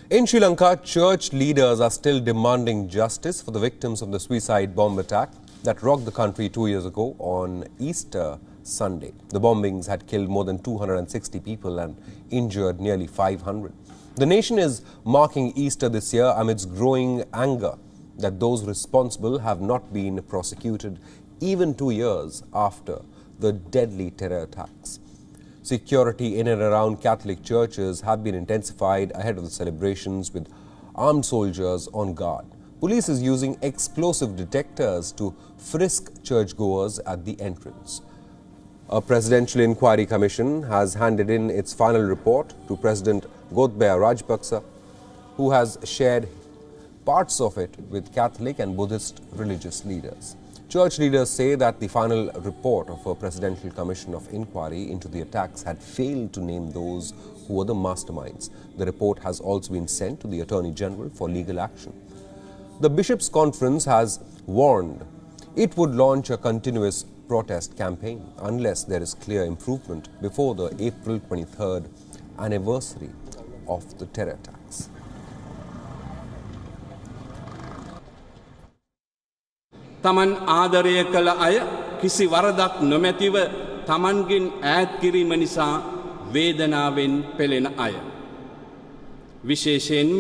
In Sri Lanka, church leaders are still demanding justice for the victims of the suicide bomb attack that rocked the country 2 years ago on Easter Sunday. The bombings had killed more than 260 people and injured nearly 500. The nation is marking Easter this year amidst growing anger that those responsible have not been prosecuted even 2 years after the deadly terror attacks. Security in and around Catholic churches have been intensified ahead of the celebrations with armed soldiers on guard. Police is using explosive detectors to frisk churchgoers at the entrance. A presidential inquiry commission has handed in its final report to President Gotabaya Rajapaksa, who has shared parts of it with Catholic and Buddhist religious leaders. Church leaders say that the final report of a presidential commission of inquiry into the attacks had failed to name those who were the masterminds. The report has also been sent to the Attorney General for legal action. The Bishops' Conference has warned it would launch a continuous protest campaign unless there is clear improvement before the April 23rd anniversary of the terror attacks. තමන් ආදරය කළ අය කිසි වරදක් නොමැතිව තමන්ගෙන් ඈත් කිරීම නිසා වේදනාවෙන් පෙළෙන අය. විශේෂයෙන්ම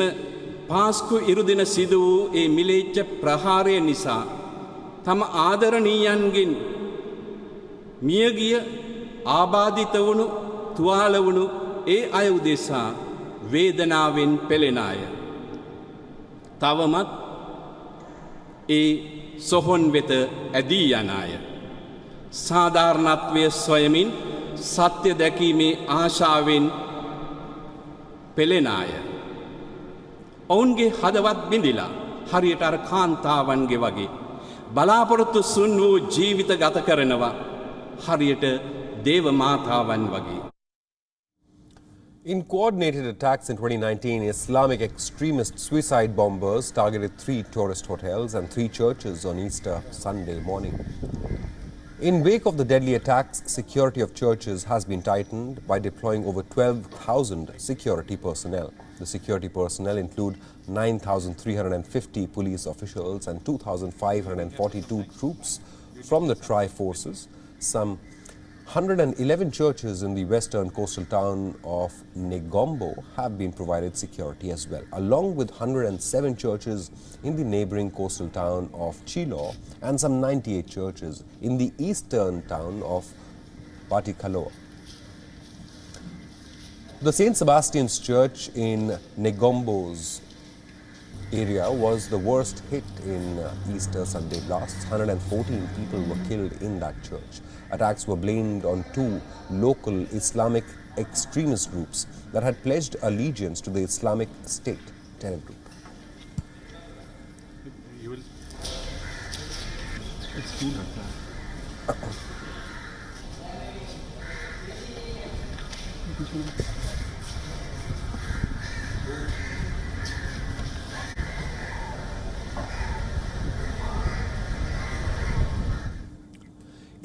පාස්කු ඉරුදින සිදු වූ ඒ මිලේච්ඡ ප්‍රහාරය නිසා තම ආදරණීයන්ගෙන් මියගිය ආබාධිත වුණු තුවාල වුණු ඒ අය උදෙසා වේදනාවෙන් පෙළෙන අය. තවමත් ඒ සොහොන් වෙත ඇදී යන අය. සාධාරණත්වය සොයමින් සත්‍ය දැකීමේ ආශාවෙන් පෙළෙන අය. ඔවුන්ගේ හදවත් බිඳිලා හරියට අර කාන්තාවන්ගේ වගේ බලාපොරොත්තු සුන් වූ ජීවිත ගත කරනවා හරියට දේව මාතාවන් වගේ. In coordinated attacks in 2019, Islamic extremist suicide bombers targeted 3 tourist hotels and 3 churches on Easter Sunday morning. In wake of the deadly attacks, security of churches has been tightened by deploying over 12,000 security personnel. The security personnel include 9,350 police officials and 2,542 troops from the tri-forces. Some 111 churches in the western coastal town of Negombo have been provided security as well, along with 107 churches in the neighboring coastal town of Chilo and some 98 churches in the eastern town of Patikaloa. The St. Sebastian's Church in Negombo's area was the worst hit in Easter Sunday blasts. 114 people were killed in that church. Attacks were blamed on 2 local Islamic extremist groups that had pledged allegiance to the Islamic State terror group.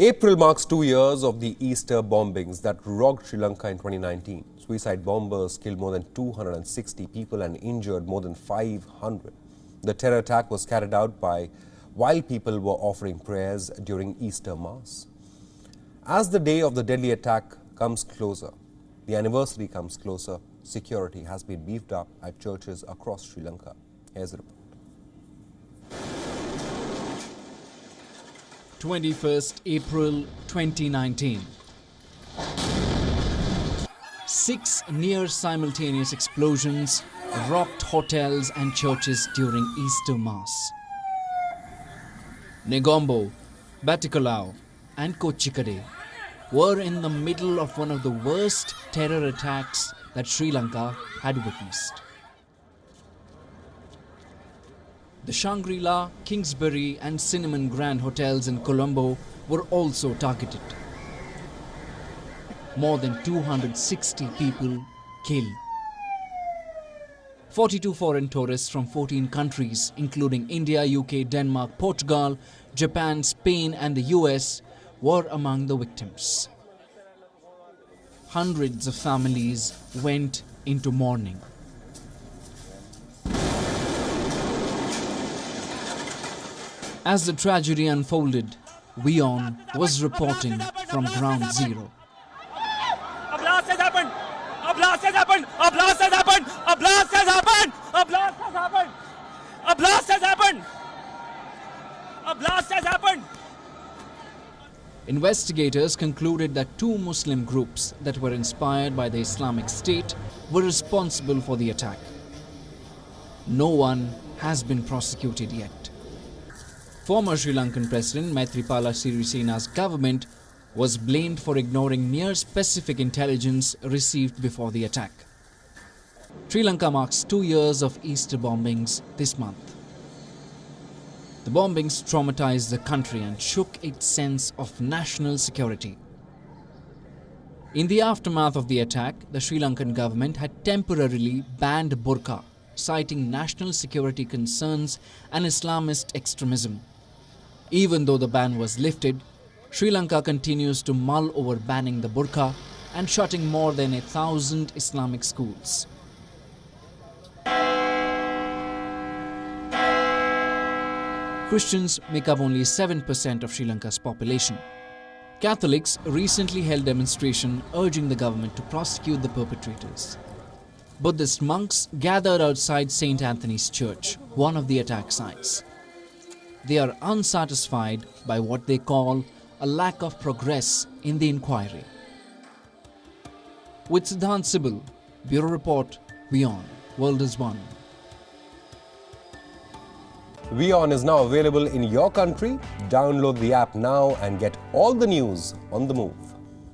April marks 2 years of the Easter bombings that rocked Sri Lanka in 2019. Suicide bombers killed more than 260 people and injured more than 500. The terror attack was carried out while people were offering prayers during Easter Mass. As the day of the deadly attack comes closer, the anniversary comes closer, security has been beefed up at churches across Sri Lanka. Here's the report. 21st April 2019. 6 near-simultaneous explosions rocked hotels and churches during Easter Mass. Negombo, Batticaloa and Kochikade were in the middle of one of the worst terror attacks that Sri Lanka had witnessed. The Shangri-La, Kingsbury and Cinnamon Grand hotels in Colombo were also targeted. More than 260 people killed. 42 foreign tourists from 14 countries, including India, UK, Denmark, Portugal, Japan, Spain and the US, were among the victims. Hundreds of families went into mourning. As the tragedy unfolded, WION was reporting from ground zero. A blast has happened! A blast has happened! A blast has happened! A blast has happened! A blast has happened! A blast has happened! A blast has happened! Investigators concluded that two Muslim groups that were inspired by the Islamic State were responsible for the attack. No one has been prosecuted yet. Former Sri Lankan President Maithripala Sirisena's government was blamed for ignoring near-specific intelligence received before the attack. Sri Lanka marks 2 years of Easter bombings this month. The bombings traumatized the country and shook its sense of national security. In the aftermath of the attack, the Sri Lankan government had temporarily banned burqa, citing national security concerns and Islamist extremism. Even though the ban was lifted, Sri Lanka continues to mull over banning the burqa and shutting more than 1,000 Islamic schools. Christians make up only 7% of Sri Lanka's population. Catholics recently held demonstration urging the government to prosecute the perpetrators. Buddhist monks gathered outside St. Anthony's Church, one of the attack sites. They are unsatisfied by what they call a lack of progress in the inquiry. With Siddhant Sibal, Bureau Report, WION, World is One. WION is now available in your country. Download the app now and get all the news on the move.